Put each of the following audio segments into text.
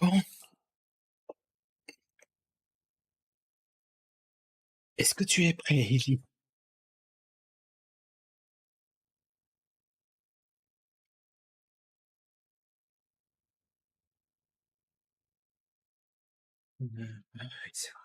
Bon, est-ce que tu es prêt, Ellie? Oui, c'est vrai.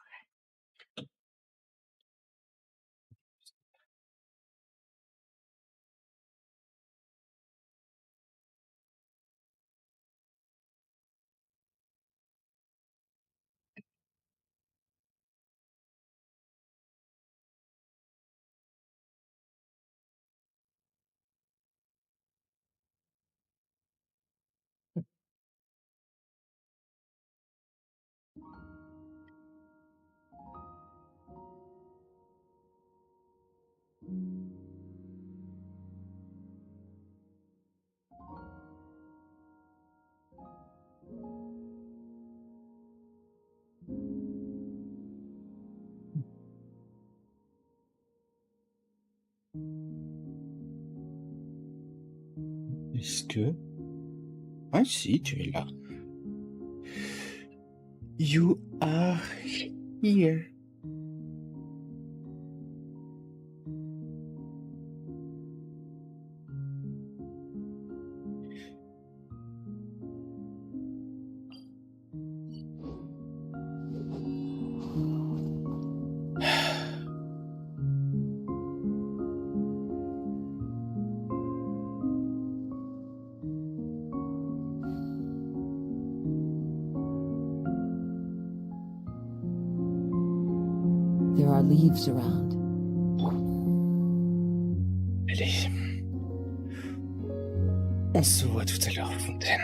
Est-ce que... Ah si, tu es là. You are here. There are leaves around. Allez. On se voit tout à l'heure, Fontaine.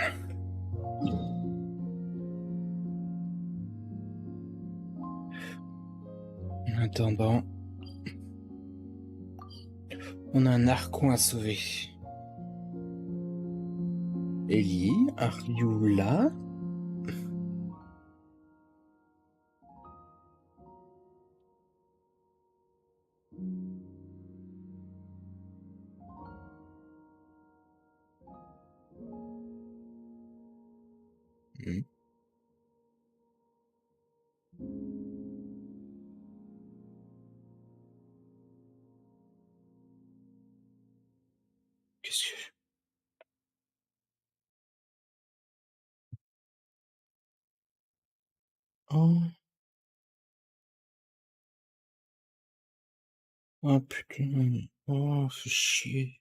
En attendant, on a un narcon à sauver. Ellie, are you là? Hmm. Qu'est-ce que... Oh, oh putain. Oh, fais chier.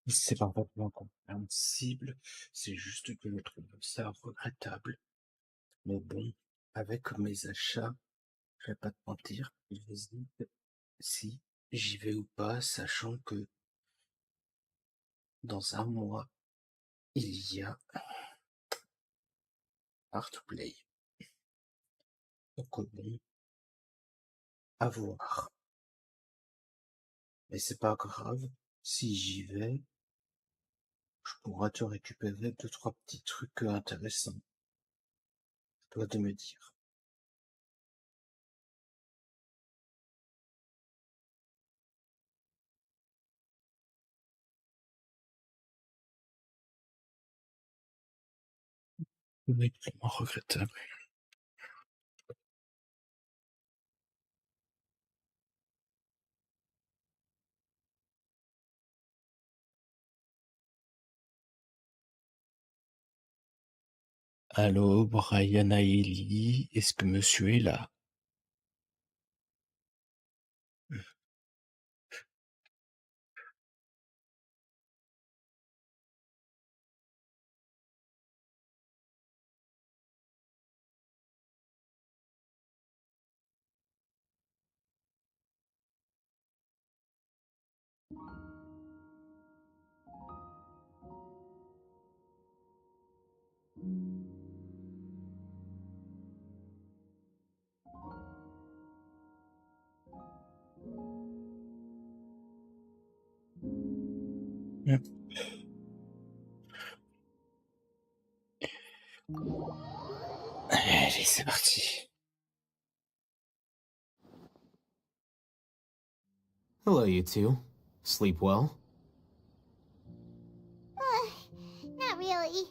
C'est parfaitement compréhensible. C'est juste que je trouve ça regrettable. Mais bon, avec mes achats, je vais pas te mentir, j'hésite si j'y vais ou pas, sachant que dans un mois, il y a Art to Play. Donc bon, à voir. Mais c'est pas grave, si j'y vais, je pourrai te récupérer deux, trois petits trucs intéressants. À toi de me dire. Oui, vraiment regrettable. Allô, Brian Ailey, est-ce que monsieur est là? Allez, c'est parti. Hello, you two. Sleep well? Not really.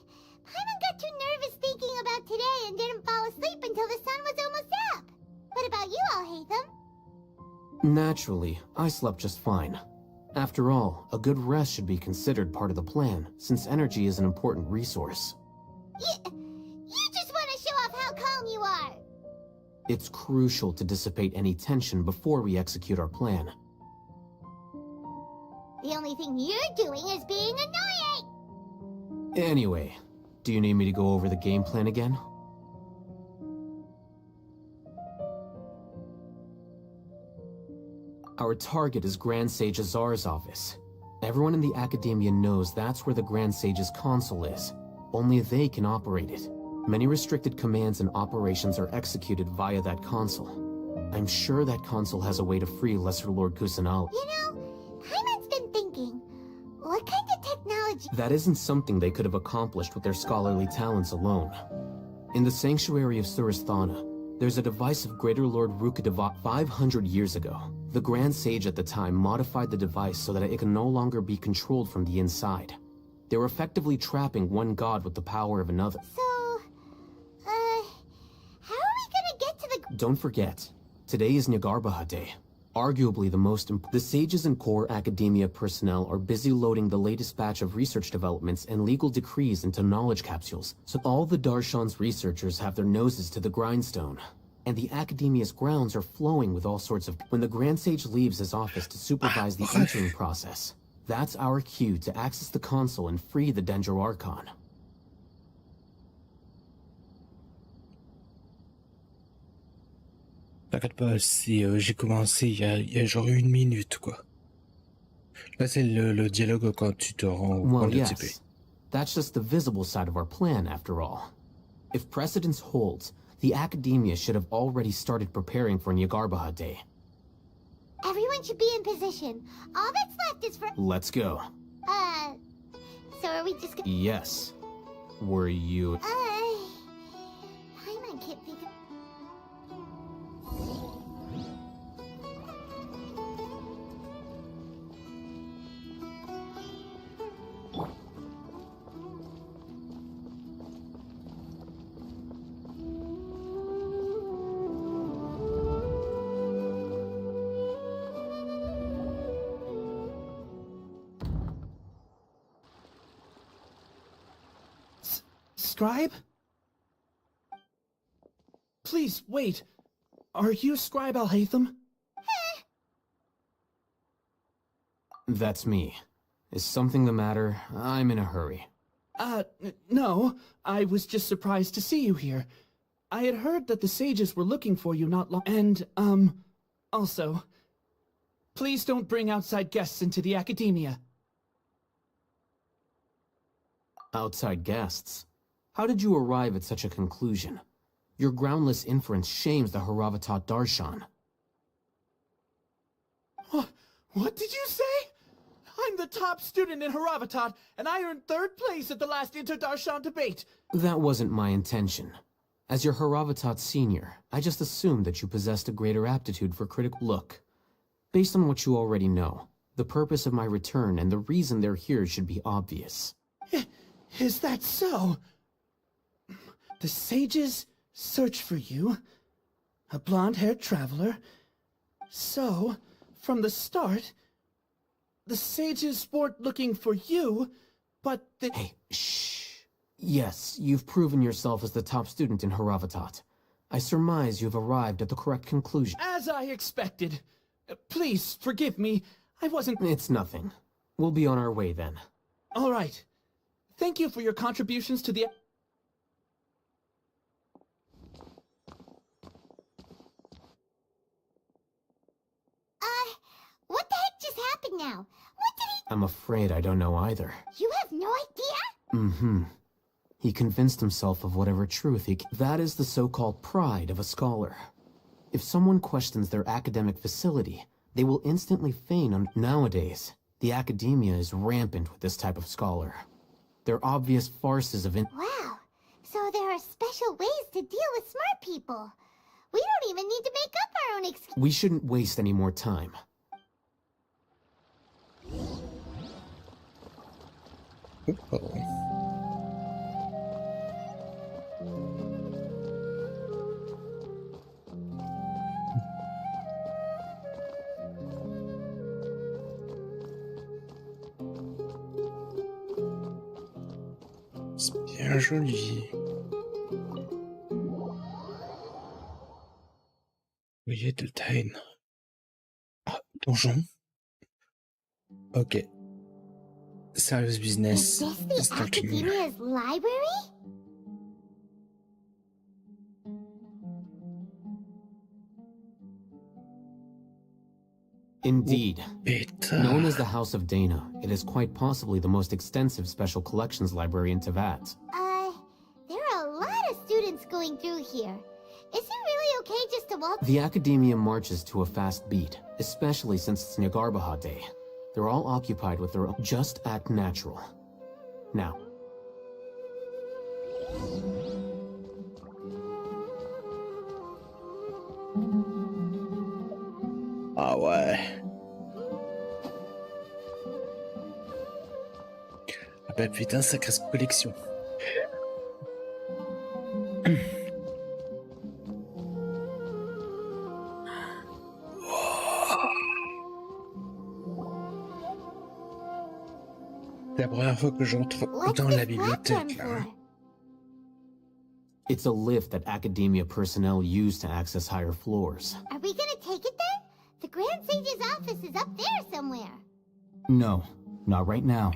Paimon got too nervous thinking about today and didn't fall asleep until the sun was almost up. What about you, Alhaitham? Naturally, I slept just fine. After all, a good rest should be considered part of the plan, since energy is an important resource. You just want to show off how calm you are. It's crucial to dissipate any tension before we execute our plan. The only thing you're doing is being annoying. Anyway, do you need me to go over the game plan again? Our target is Grand Sage Azar's office. Everyone in the Academia knows that's where the Grand Sage's console is. Only they can operate it. Many restricted commands and operations are executed via that console. I'm sure that console has a way to free Lesser Lord Kusanali. You know, Paimon's been thinking, what kind of technology... That isn't something they could have accomplished with their scholarly talents alone. In the Sanctuary of Suristhana, there's a device of Greater Lord Rukkhadeva 500 years ago. The Grand Sage at the time modified the device so that it can no longer be controlled from the inside. They were effectively trapping one god with the power of another. So, how are we gonna get to the... Don't forget, today is Nyagarbha Day. Arguably the most important. The sages and core academia personnel are busy loading the latest batch of research developments and legal decrees into knowledge capsules, so all the Darshan's researchers have their noses to the grindstone. And the academia's grounds are flowing with all sorts of... When the Grand Sage leaves his office to supervise the entering process, that's our cue to access the console and free the Dendro Archon. T'inquiète pas, si j'ai commencé il y a genre 1 minute, quoi. Là, c'est le dialogue quand tu te rends au point Well, de TP. yes. That's just the visible side of our plan, after all. If precedence holds, the Academia should have already started preparing for Nyagarbha Day. Everyone should be in position. All that's left is for... Let's go. So are we just gonna... Yes. Were you... Paimon can't think of... Scribe? Please, wait. Are you Scribe Alhaitham? That's me. Is something the matter? I'm in a hurry. No. I was just surprised to see you here. I had heard that the sages were looking for you not long... And, also... Please don't bring outside guests into the Academia. Outside guests? How did you arrive at such a conclusion? Your groundless inference shames the Haravatat Darshan. What did you say? I'm the top student in Haravatat, and I earned 3rd place at the last Inter-Darshan debate. That wasn't my intention. As your Haravatat senior, I just assumed that you possessed a greater aptitude for critical... Look, based on what you already know, the purpose of my return and the reason they're here should be obvious. Is that so? The sages search for you, a blonde-haired traveler. So, from the start, the sages weren't looking for you, but the... Hey, shh. Yes, you've proven yourself as the top student in Haravatat. I surmise you've arrived at the correct conclusion. As I expected. Please, forgive me. I wasn't... It's nothing. We'll be on our way then. All right. Thank you for your contributions to the... What the heck just happened now? What did he... I'm afraid I don't know either. You have no idea? Mm-hmm. He convinced himself of whatever truth he... That is the so-called pride of a scholar. If someone questions their academic facility, they will instantly feign on... Nowadays, the academia is rampant with this type of scholar. They're obvious farces of... Wow. So there are special ways to deal with smart people. We don't even need to make up our own excuse. We shouldn't waste any more time. Oh. C'est bien joli. Voyez de Tain. Ah, donjon. Ok. Serious Is business. this the Starting. Academia's library? Indeed. Beta. Known as the House of Dana, it is quite possibly the most extensive special collections library in Teyvat. There are a lot of students going through here. Is it really okay just to walk? The Academia marches to a fast beat, especially since it's Nyagarbaha Day. They're all occupied with their own. Just act natural. Now. Ah ouais. Ah bah putain, sacrée collection. C'est la première fois que j'entre What's dans la this platform bibliothèque là. for? It's a lift that Academia personnel use to access higher floors. Are we gonna take it then? The Grand Sage's office is up there somewhere. No, not right now.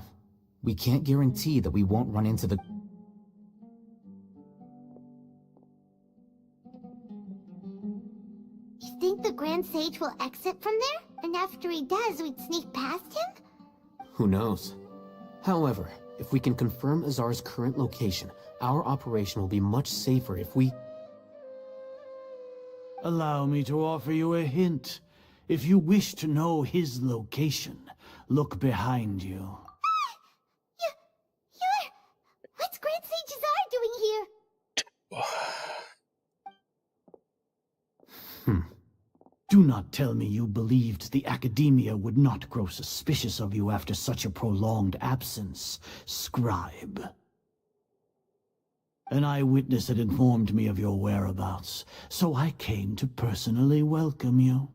We can't guarantee that we won't run into the... You think the Grand Sage will exit from there? And after he does, we'd sneak past him? Who knows? However, if we can confirm Azar's current location, our operation will be much safer if we... Allow me to offer you a hint. If you wish to know his location, look behind you. You're... What's Grand Sage Azar doing here? Do not tell me you believed the Academia would not grow suspicious of you after such a prolonged absence, scribe. An eyewitness had informed me of your whereabouts, so I came to personally welcome you.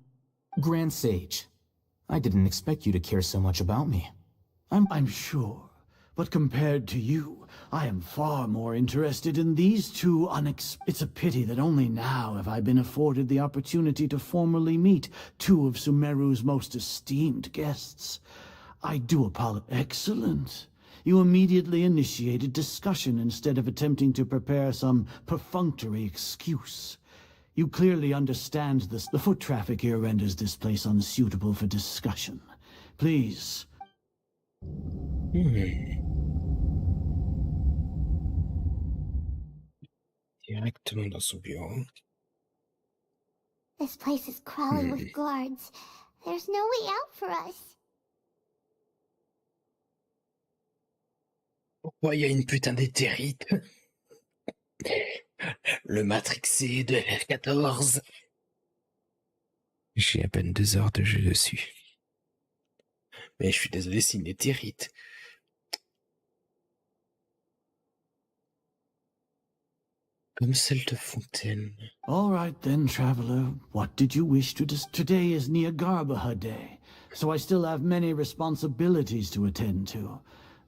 Grand Sage, I didn't expect you to care so much about me. I'm sure, but compared to you, I am far more interested in these two It's a pity that only now have I been afforded the opportunity to formally meet two of Sumeru's most esteemed guests. I do apologize. Excellent. You immediately initiated discussion instead of attempting to prepare some perfunctory excuse. You clearly understand this. The foot traffic here renders this place unsuitable for discussion. Please. Directement dans son bureau. This place is crawling with guards. There's no way out for us. Pourquoi il y a une putain d'éthérite? Le matrixé de R14. J'ai à peine 2 heures de jeu dessus. Mais je suis désolé, c'est une éthérite. Comme celle de Fontaine. All right then, traveler. What did you wish to Today is Nyagarbaha Day, so I still have many responsibilities to attend to.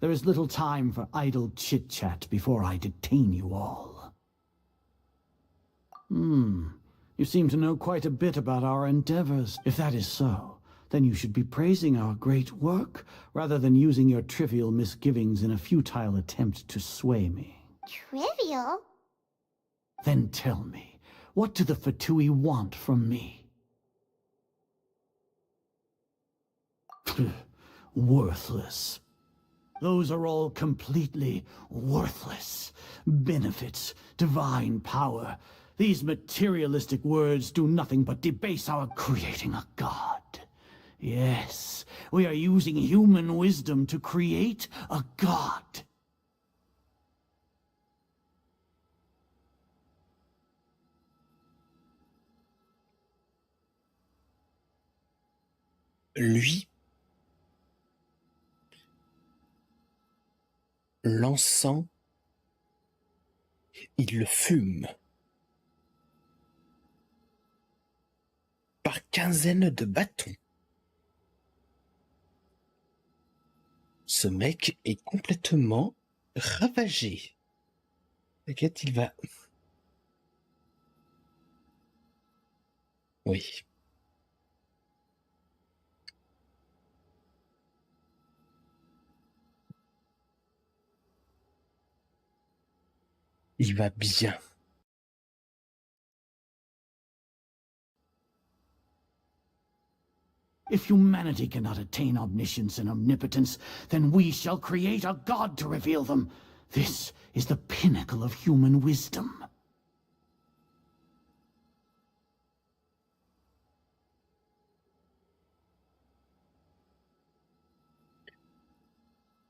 There is little time for idle chit-chat before I detain you all. You seem to know quite a bit about our endeavors. If that is so, then you should be praising our great work, rather than using your trivial misgivings in a futile attempt to sway me. Trivial? Then tell me, what do the Fatui want from me? Worthless. Those are all completely worthless. Benefits, divine power. These materialistic words do nothing but debase our creating a god. Yes, we are using human wisdom to create a god. lui, l'encens, il le fume. Par quinzaine de bâtons. Ce mec est complètement ravagé. T'inquiète, il va... Oui. Il va bien. If humanity cannot attain omniscience and omnipotence, then we shall create a god to reveal them. This is the pinnacle of human wisdom.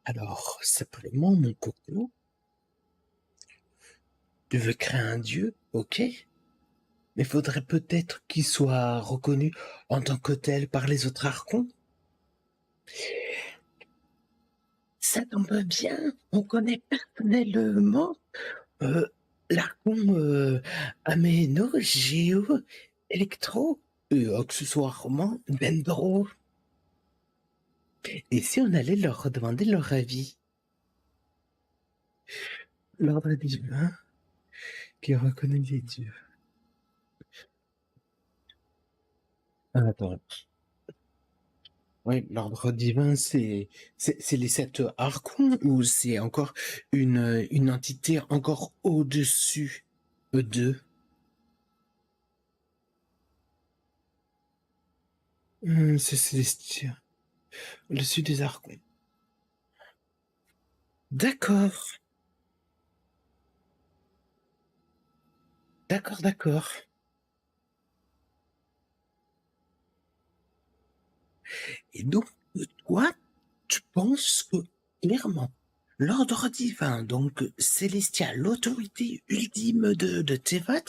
Alors, simplement, mon coco, tu veux créer un dieu, ok, mais faudrait peut-être qu'il soit reconnu en tant que tel par les autres archons. Ça tombe bien, on connaît personnellement l'archon Améno, Géo, Electro, accessoirement Dendro. Et si on allait leur demander leur avis? L'ordre divin qui reconnaît les dieux. Ah, attends. Oui, l'ordre divin, c'est les 7 archons ou c'est encore une entité encore au-dessus d'eux? C'est célestien. Au-dessus des archons. D'accord. D'accord, d'accord. Et donc, toi, tu penses que, clairement, l'ordre divin, donc célestial, l'autorité ultime de Tevat,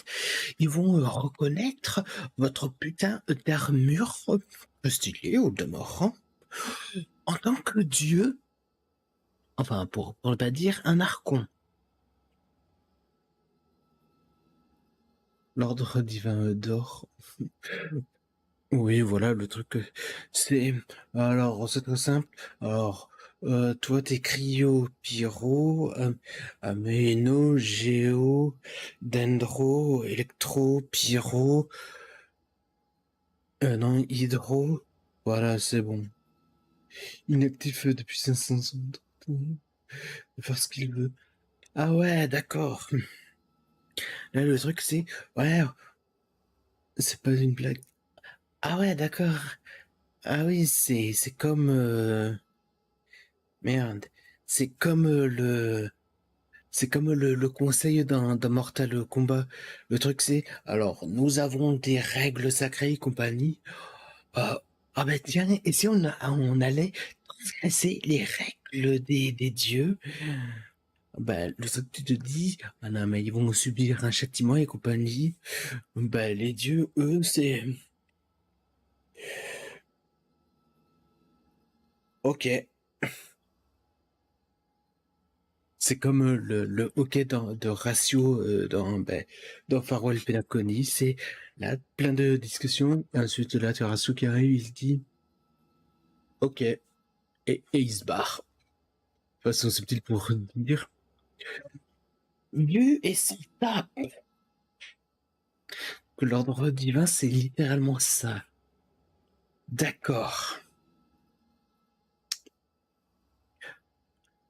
ils vont reconnaître votre putain d'armure stylée au demeurant en tant que dieu, enfin, pour ne pas dire un archon. L'ordre divin d'or. Oui, voilà, le truc, c'est... Alors, c'est très simple. Alors, toi, t'es Cryo, Pyro, Améno, Géo, Dendro, Electro, Pyro, non, Hydro. Voilà, c'est bon. Inactif depuis 500 ans. Il peut faire ce qu'il veut. Ah ouais, d'accord. Là, le truc, c'est... Ouais, c'est pas une blague. Ah ouais, d'accord. Ah oui, c'est comme... Merde. C'est comme c'est comme le conseil d'un Mortal Kombat. Le truc c'est, alors, nous avons des règles sacrées et compagnie. Ah bah tiens, et si on allait transgresser les règles des dieux? Bah, le truc tu te dis, ah non mais ils vont subir un châtiment et compagnie. Bah les dieux, eux, c'est... Ok. C'est comme le hockey de ratio dans Farewell Pelaconi, c'est là plein de discussions, et ensuite là tu as ratio qui arrive, il se dit ok, et il se barre. Façon subtile pour dire Dieu et son tape. Que l'ordre divin c'est littéralement ça. D'accord.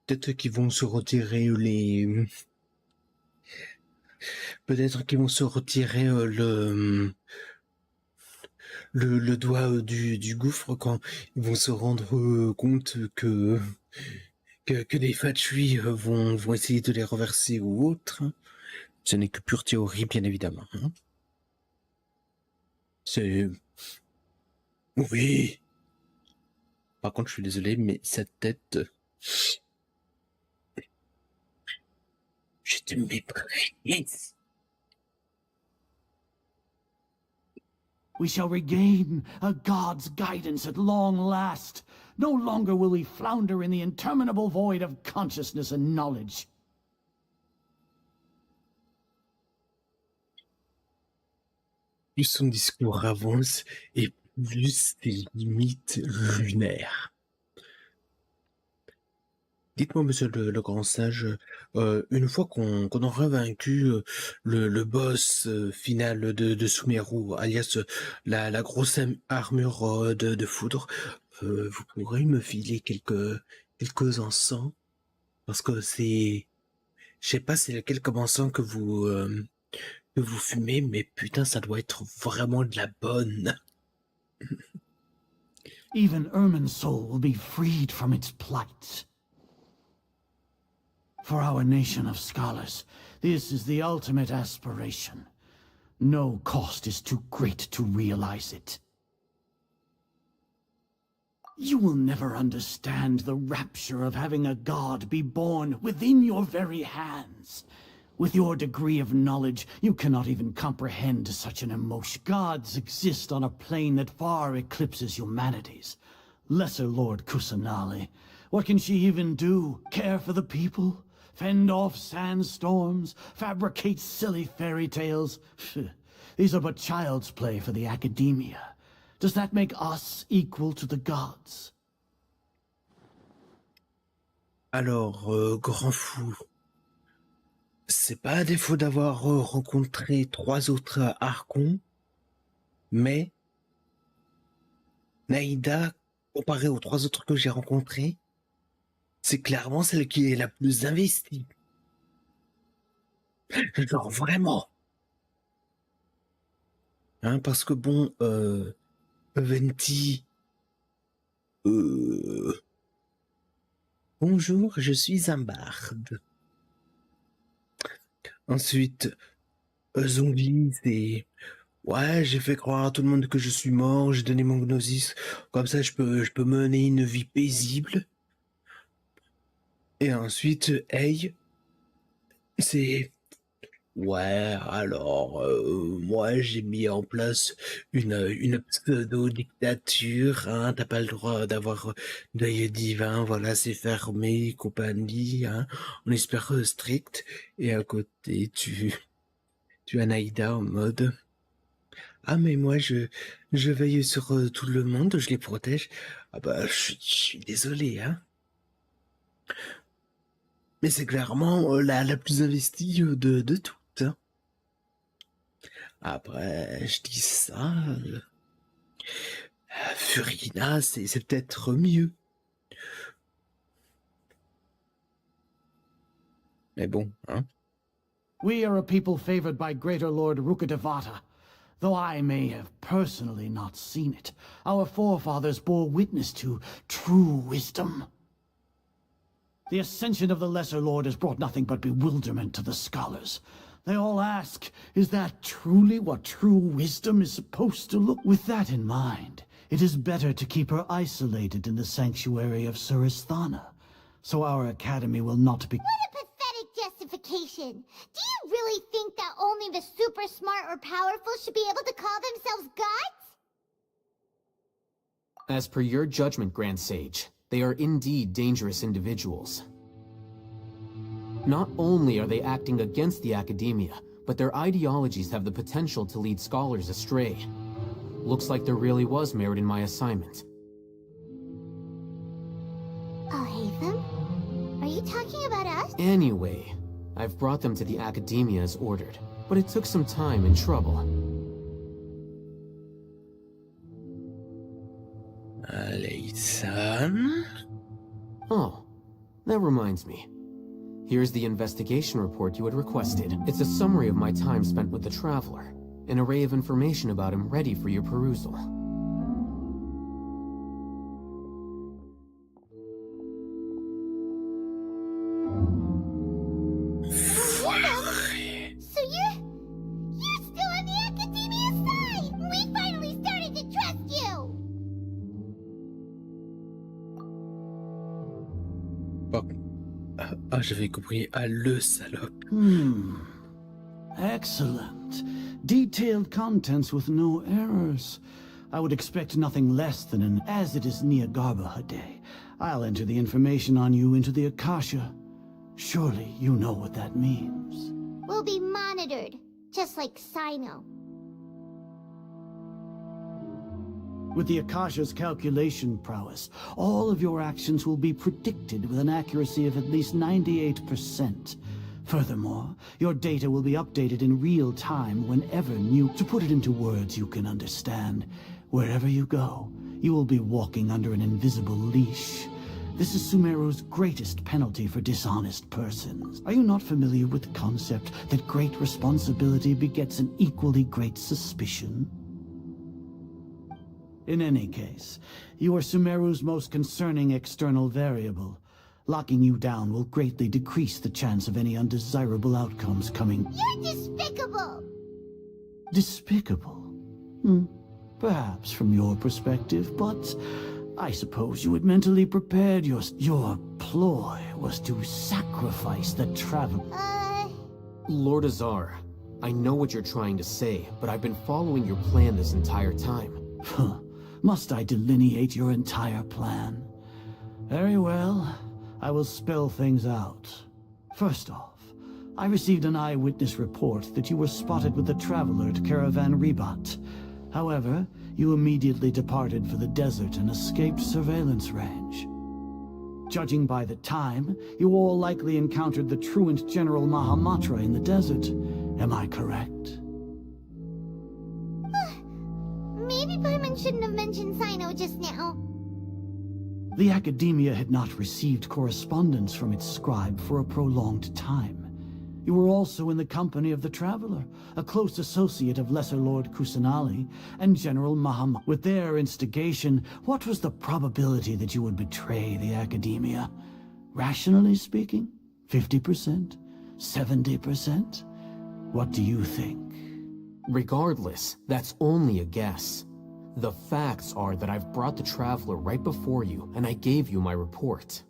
Peut-être qu'ils vont se retirer peut-être qu'ils vont se retirer le doigt du gouffre quand ils vont se rendre compte que des fatuis vont essayer de les reverser ou autre. Ce n'est que pure théorie, bien évidemment. Hein. C'est... Oui. Par contre, je suis désolé, mais cette tête... Je te méprise. We shall regain a god's guidance at long last. No longer will we flounder in the interminable void of consciousness and knowledge. Plus son discours avance et plus ses limites lunaires. Dites-moi, monsieur le grand sage, une fois qu'on aura vaincu le boss final de Sumeru, alias la grosse armure de foudre, vous pourrez me filer quelques encens? Parce que c'est... Je sais pas c'est lequel comme encens que vous fumez, mais putain, ça doit être vraiment de la bonne. Even Irminsul will be freed from its plight. For our nation of scholars, this is the ultimate aspiration. No cost is too great to realize it. You will never understand the rapture of having a god be born within your very hands. With your degree of knowledge, you cannot even comprehend such an emotion. Gods exist on a plane that far eclipses humanity's. Lesser Lord Kusanali, what can she even do? Care for the people? Fend off sandstorms? Fabricate silly fairy tales? These are but child's play for the academia. Does that make us equal to the gods? Alors, grand fou, c'est pas à défaut d'avoir rencontré 3 autres archons, mais Naïda, comparée aux 3 autres que j'ai rencontrés, c'est clairement celle qui est la plus investie. Genre vraiment. Hein, parce que bon, Venti... Bonjour, je suis un barde. Ensuite, Zombie, c'est... Ouais, j'ai fait croire à tout le monde que je suis mort, j'ai donné mon gnosis, comme ça je peux mener une vie paisible. Et ensuite, Hey, c'est... Ouais, alors, moi j'ai mis en place une pseudo-dictature, hein, t'as pas le droit d'avoir d'œil divin, voilà, c'est fermé, compagnie, hein, on espère strict. Et à côté, tu as Naïda en mode... Ah mais moi je veille sur tout le monde, je les protège. Ah bah je suis désolé, hein. Mais c'est clairement la plus investie de toutes. Hein. Après, je dis ça. Furina, c'est peut-être mieux. Mais bon, hein. We are a people favored by Greater Lord Rukadevata. Though I may have personally not seen it, our forefathers bore witness to true wisdom. The ascension of the Lesser Lord has brought nothing but bewilderment to the scholars. They all ask, is that truly what true wisdom is supposed to look? With that in mind, it is better to keep her isolated in the sanctuary of Suristhana, so our academy will not be... What a pathetic justification! Do you really think that only the super smart or powerful should be able to call themselves gods? As per your judgment, Grand Sage, they are indeed dangerous individuals. Not only are they acting against the academia, but their ideologies have the potential to lead scholars astray. Looks like there really was merit in my assignment. Oh, Hatham? Are you talking about us? Anyway, I've brought them to the academia as ordered, but it took some time and trouble. Alaysan? Oh, that reminds me. Here's the investigation report you had requested. It's a summary of my time spent with the Traveler, an array of information about him ready for your perusal. So you're still on the academia side! We finally started to trust you! Ah, j'avais compris. Ah, le salope. Excellent. Excellent. Detailed contents with no errors. I would expect nothing less than an as it is Nyagarbha Day. I'll enter the information on you into the Akasha. Surely you know what that means. We'll be monitored, just like Sino. With the Akasha's calculation prowess, all of your actions will be predicted with an accuracy of at least 98%. Furthermore, your data will be updated in real time whenever new... To put it into words you can understand, wherever you go, you will be walking under an invisible leash. This is Sumeru's greatest penalty for dishonest persons. Are you not familiar with the concept that great responsibility begets an equally great suspicion? In any case, you are Sumeru's most concerning external variable. Locking you down will greatly decrease the chance of any undesirable outcomes coming. You're despicable! Despicable? Perhaps from your perspective, but I suppose you had mentally prepared your ploy was to sacrifice the traveler. Lord Azar, I know what you're trying to say, but I've been following your plan this entire time. Must I delineate your entire plan? Very well. I will spell things out. First off, I received an eyewitness report that you were spotted with the traveler at Caravan Ribat. However, you immediately departed for the desert and escaped surveillance range. Judging by the time, you all likely encountered the truant General Mahamatra in the desert. Am I correct? Maybe Paimon shouldn't have mentioned Sino just now. The Academia had not received correspondence from its scribe for a prolonged time. You were also in the company of the Traveler, a close associate of Lesser Lord Kusanali and General Maham. With their instigation, what was the probability that you would betray the Academia? Rationally speaking, 50%? 70%? What do you think? Regardless, that's only a guess. The facts are that I've brought the Traveler right before you, and I gave you my report.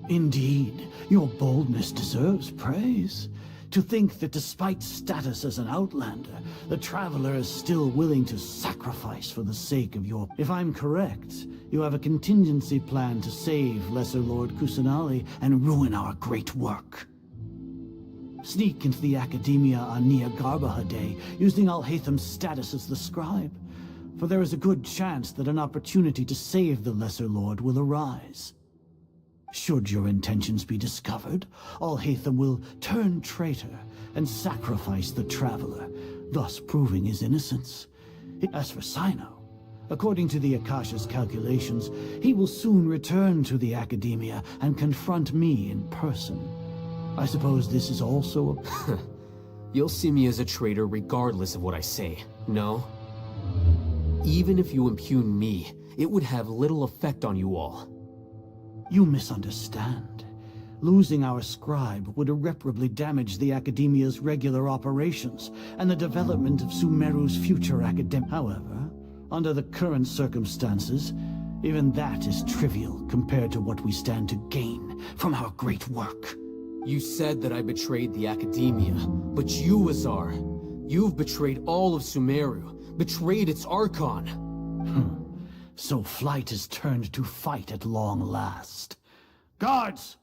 Indeed, your boldness deserves praise. To think that despite status as an outlander, the Traveler is still willing to sacrifice for the sake of your... If I'm correct, you have a contingency plan to save Lesser Lord Kusanali and ruin our great work. Sneak into the Academia on Nyagarbha Day, using Alhaitham's status as the scribe. For there is a good chance that an opportunity to save the Lesser Lord will arise. Should your intentions be discovered, Alhaitham will turn traitor and sacrifice the Traveler, thus proving his innocence. As for Sino, according to the Akasha's calculations, he will soon return to the Academia and confront me in person. I suppose this is also a... You'll see me as a traitor regardless of what I say, no? Even if you impugn me, it would have little effect on you all. You misunderstand. Losing our scribe would irreparably damage the Academia's regular operations and the development of Sumeru's future academic. However, under the current circumstances, even that is trivial compared to what we stand to gain from our great work. You said that I betrayed the Academia, but you, Azar, you've betrayed all of Sumeru, betrayed its Archon. So flight is turned to fight at long last. Guards!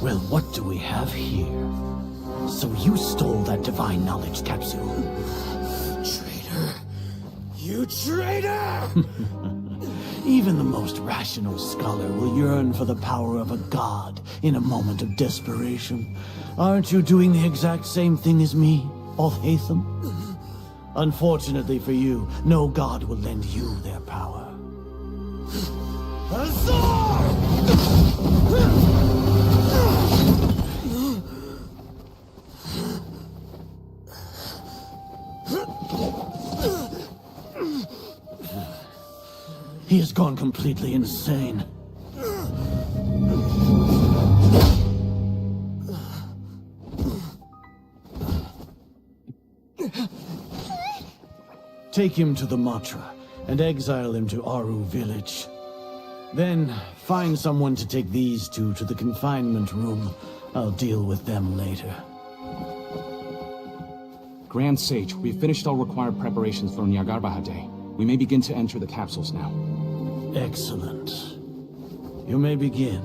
Well, what do we have here? So you stole that divine knowledge capsule. Traitor! You traitor! Even the most rational scholar will yearn for the power of a god in a moment of desperation. Aren't you doing the exact same thing as me, Alhaitham? Unfortunately for you, no god will lend you their power. He has gone completely insane. Take him to the Matra and exile him to Aru village. Then find someone to take these two to the confinement room. I'll deal with them later. Grand Sage, we've finished all required preparations for Nyagarbha Day. We may begin to enter the capsules now. Excellent. You may begin.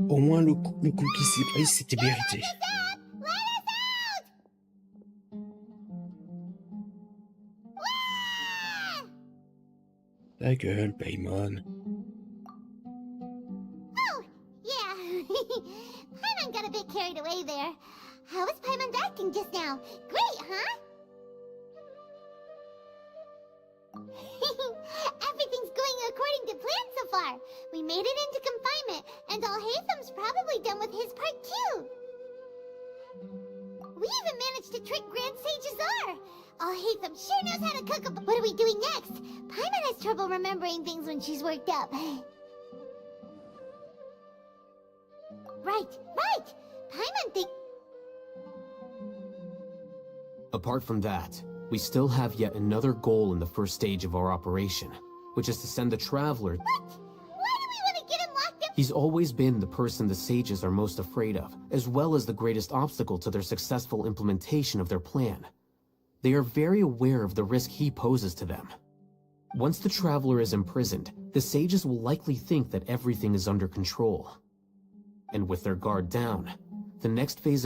Au moins, le coup qui s'est pris, c'était mérité. Ta gueule, Paimon. Oh, yeah. Paimon got a bit carried away there. How was Paimon acting just now? Great, huh? Everything's going according to plan so far. We made it into confinement, and Alhaitham's probably done with his part too. We even managed to trick Grand Sage Azar. Alhaitham sure knows how to cook up. What are we doing next? Paimon has trouble remembering things when she's worked up. Right. Paimon think... Apart from that, we still have yet another goal in the first stage of our operation, which is to send the Traveler... What? Why do we want to get him locked up? He's always been the person the sages are most afraid of, as well as the greatest obstacle to their successful implementation of their plan. They are very aware of the risk he poses to them. Once the Traveler is imprisoned, the sages will likely think that everything is under control. And with their guard down, the next phase of